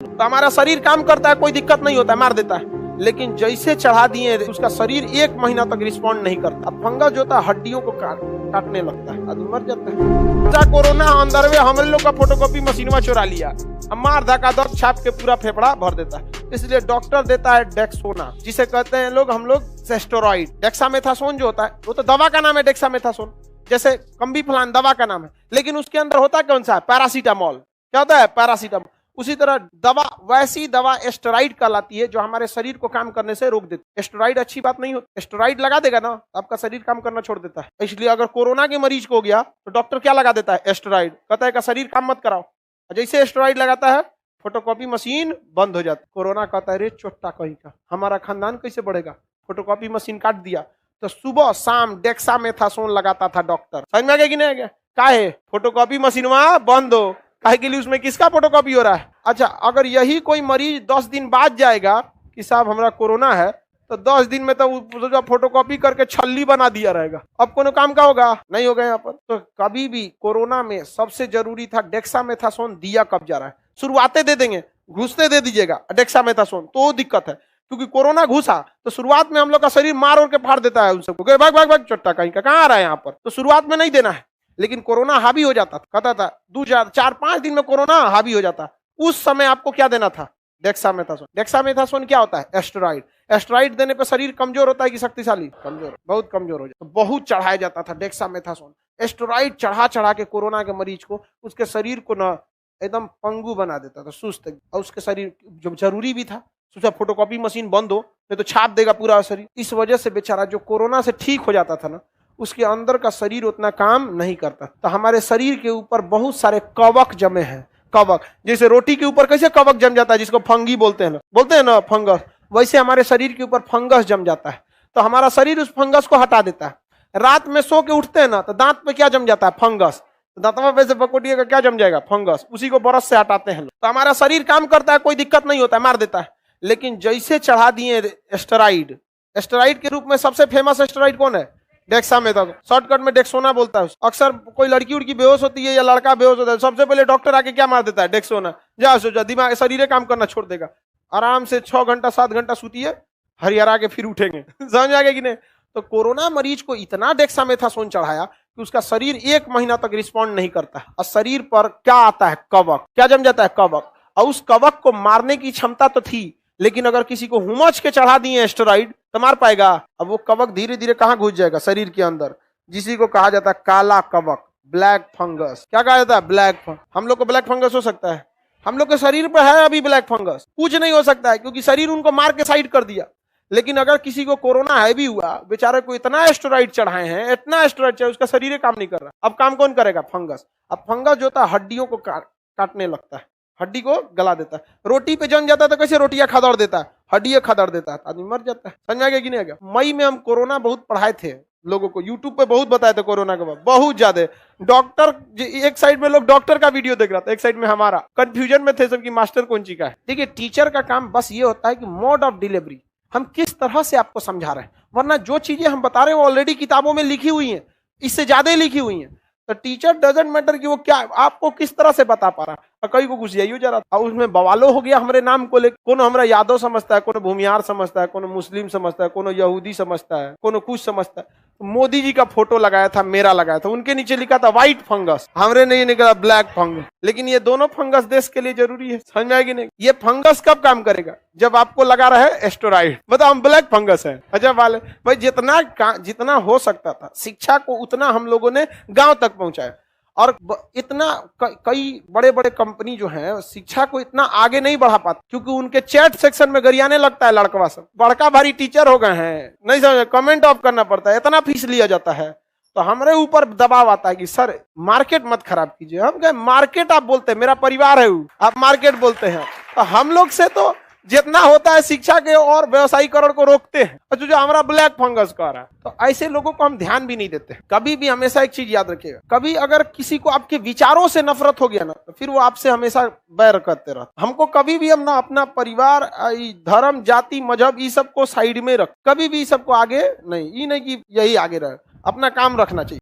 तो हमारा शरीर काम करता है, कोई दिक्कत नहीं होता है, मार देता है। लेकिन जैसे चढ़ा दिए उसका शरीर 1 महीना तक रिस्पॉन्ड नहीं करता। अब फंगस जो होता है हड्डियों को काटने लगता है, आदमी मर जाता है। कोरोना अंदर में हम लोग का फोटोकॉपी मशीनवा चुरा लिया, अब मार धक्का दर्द छाप के पूरा फेफड़ा भर देता है। इसलिए डॉक्टर देता है डेक्सोना, जिसे कहते हैं हम लोग स्टेरॉइड। डेक्सामेथासोन जो होता है वो तो दवा का नाम है, डेक्सामेथासोन। जैसे कम्बी फलान दवा का नाम है, लेकिन उसके अंदर होता कौन सा है? पैरासीटामोल। क्या होता है? पैरासीटामोल। उसी तरह दवा, वैसी दवा स्टेरॉइड कहलाती है जो हमारे शरीर को काम करने से रोक देती है। स्टेरॉइड अच्छी बात नहीं होती, स्टेरॉइड लगा देगा ना आपका शरीर काम करना छोड़ देता है। इसलिए अगर कोरोना के मरीज को हो गया तो डॉक्टर क्या लगा देता है? स्टेरॉइड। कहता है का शरीर काम मत कराओ। जैसे स्टेरॉइड लगाता है फोटोकॉपी मशीन बंद हो जाती। कोरोना कहता है रे चोट्टा कहीं का, हमारा खानदान कैसे बढ़ेगा? फोटोकॉपी मशीन काट दिया। तो सुबह शाम डेक्सामेथासोन लगाता था डॉक्टर। समझ में आ गया कि नहीं आ गया? काहे? फोटोकॉपी मशीन वहां बंद हो, काहे के लिए? उसमें किसका फोटोकॉपी हो रहा है? अच्छा, अगर यही कोई मरीज 10 दिन बाद जाएगा कि साहब हमरा कोरोना है, तो 10 दिन में तो फोटोकॉपी करके छल्ली बना दिया रहेगा। अब कोनो काम का होगा? नहीं होगा यहाँ पर। तो कभी भी कोरोना में सबसे जरूरी था डेक्सामेथासोन। दिया कब जा रहा है? शुरुआते दे देंगे, घुसते दे दीजिएगा डेक्सामेथासोन, तो दिक्कत है। क्योंकि कोरोना घुसा तो शुरुआत में हम लोग का शरीर मार और के फाड़ देता है उन सबको, भाग भाग भाग चट्टा कहीं का, कहाँ आ रहा है यहाँ पर। तो शुरुआत में नहीं देना है। लेकिन कोरोना हावी हो जाता था, कहता था 4-5 दिन में कोरोना हावी हो जाता, उस समय आपको क्या देना था? डेक्सामेथासोन। डेक्सामेथासोन क्या होता है? एस्टेरॉइड। एस्टेरॉइड देने पर शरीर कमजोर होता है कि शक्तिशाली? कमजोर, बहुत कमजोर हो जाता। तो बहुत चढ़ाया जाता था डेक्सामेथासोन। एस्टेरॉइड चढ़ा चढ़ा के कोरोना के मरीज को, उसके शरीर को ना एकदम पंगु बना देता था, सुस्त। और उसके शरीर जो जरूरी भी था, सोचा फोटोकॉपी मशीन बंद हो नहीं तो छाप देगा पूरा शरीर। इस वजह से बेचारा जो कोरोना से ठीक हो जाता था ना, उसके अंदर का शरीर उतना काम नहीं करता। तो हमारे शरीर के ऊपर बहुत सारे कवक जमे हैं। कवक, जैसे रोटी के ऊपर कैसे कवक जम जाता है, जिसको फंगी बोलते हैं ना फंगस, वैसे हमारे शरीर के ऊपर फंगस जम जाता है। तो हमारा शरीर उस फंगस को हटा देता है। रात में सो के उठते हैं ना तो दांत पे क्या जम जाता है? फंगस। दांतवा पे से पकोटिएगा, क्या जम जाएगा? फंगस। उसी को ब्रश से हटाते हैं। तो हमारा शरीर काम करता है, कोई दिक्कत नहीं होता है, मार देता है। लेकिन जैसे चढ़ा दिए स्टेरॉइड, स्टेरॉइड के रूप में सबसे फेमस स्टेरॉइड कौन है? डेक्सामेथासोन। शॉर्टकट में डेक्सोना बोलता है। अक्सर कोई लड़की उड़की बेहोश होती है या लड़का बेहोश होता है, सबसे पहले डॉक्टर आके क्या मार देता है? डेक्सोना। जा सोचा दिमाग शरीर काम करना छोड़ देगा। आराम से 6 घंटा 7 घंटा सूतिए, हरिहरा के फिर उठेंगे। समझ आ गया कि नहीं? तो कोरोना मरीज को इतना डेक्सामेथासोन चढ़ाया कि उसका शरीर 1 महीना तक रिस्पॉन्ड नहीं करता। और शरीर पर क्या आता है? कवक। क्या जम जाता है? कवक। और उस कवक को मारने की क्षमता तो थी, लेकिन अगर किसी को हुमच के चढ़ा दिए स्टेरॉइड तो मार पाएगा? अब वो कवक धीरे धीरे कहाँ घुस जाएगा? शरीर के अंदर, जिसी को कहा जाता है काला कवक, ब्लैक फंगस। क्या कहा जाता है? Black fungus. हम लोग को ब्लैक फंगस हो सकता है? हम लोग के शरीर पर है अभी ब्लैक फंगस? कुछ नहीं हो सकता है, क्योंकि शरीर उनको मार के साइड कर दिया। लेकिन अगर किसी को कोरोना है भी हुआ, बेचारे को इतना स्टेरॉइड चढ़ाए हैं, इतना स्टेरॉइड चढ़ाए, उसका शरीर काम नहीं कर रहा। अब काम कौन करेगा? फंगस। अब फंगस जो होता है हड्डियों को काटने लगता है, हड्डी को गला देता है। रोटी पे जम जाता है तो कैसे रोटियां खदड़ देता है, हड्डियां खदड़ देता है, आदमी मर जाता है। समझ आ गया कि नहीं आ गया? मई में हम कोरोना बहुत पढ़ाए थे लोगों को, यूट्यूब पे बहुत बताए थे कोरोना के बाद, बहुत ज्यादा। डॉक्टर, एक साइड में लोग डॉक्टर का वीडियो देख रहा था, एक साइड में हमारा। कंफ्यूजन में थे सबकी मास्टर कौन सी का है। देखिए, टीचर का काम बस ये होता है कि मोड ऑफ डिलीवरी हम किस तरह से आपको समझा रहे हैं, वरना जो चीजें हम बता रहे हैं वो ऑलरेडी किताबों में लिखी हुई हैं, इससे ज्यादा ही लिखी हुई हैं। तो टीचर डजंट मैटर कि वो क्या आपको किस तरह से बता पा रहा है। कई को कुछ यही जा रहा था, उसमें बवालो हो गया हमारे नाम को लेकर। कौन हमारा यादव समझता है, कौन भूमिहार समझता है, कौन मुस्लिम समझता है, कौन यहूदी समझता है, कौन कुछ समझता है। मोदी जी का फोटो लगाया था, मेरा लगाया था, उनके नीचे लिखा था व्हाइट फंगस, हमरे नहीं निकला ब्लैक फंगस। लेकिन ये दोनों फंगस देश के लिए जरूरी है। समझ में आएगी नहीं? ये फंगस कब काम करेगा? जब आपको लगा रहा है स्टेरॉइड, बताओ हम ब्लैक फंगस है। अच्छा वाले भाई, जितना हो सकता था शिक्षा को उतना हम लोगों ने गांव तक पहुंचाया। और इतना कई बड़े बड़े कंपनी जो है शिक्षा को इतना आगे नहीं बढ़ा पाते, क्योंकि उनके चैट सेक्शन में गरियाने लगता है लड़कवा सब। बड़का भारी टीचर हो गए हैं, नहीं समझ, कमेंट ऑफ करना पड़ता है, इतना फीस लिया जाता है। तो हमारे ऊपर दबाव आता है कि सर मार्केट मत खराब कीजिए। हम कहे मार्केट आप बोलते हैं, मेरा परिवार है, आप मार्केट बोलते हैं। तो हम लोग से तो जितना होता है शिक्षा के और व्यवसायीकरण को रोकते हैं, जो हमारा ब्लैक फंगस का रहा है। तो ऐसे लोगों को हम ध्यान भी नहीं देते। कभी भी हमेशा एक चीज याद रखिएगा, कभी अगर किसी को आपके विचारों से नफरत हो गया ना, तो फिर वो आपसे हमेशा बैर करते रहते। हमको कभी भी हम ना अपना परिवार, धर्म, जाति, मजहब, ये सब को साइड में रख, कभी भी सबको आगे नहीं, ये नहीं कि यही आगे रहे, अपना काम रखना चाहिए।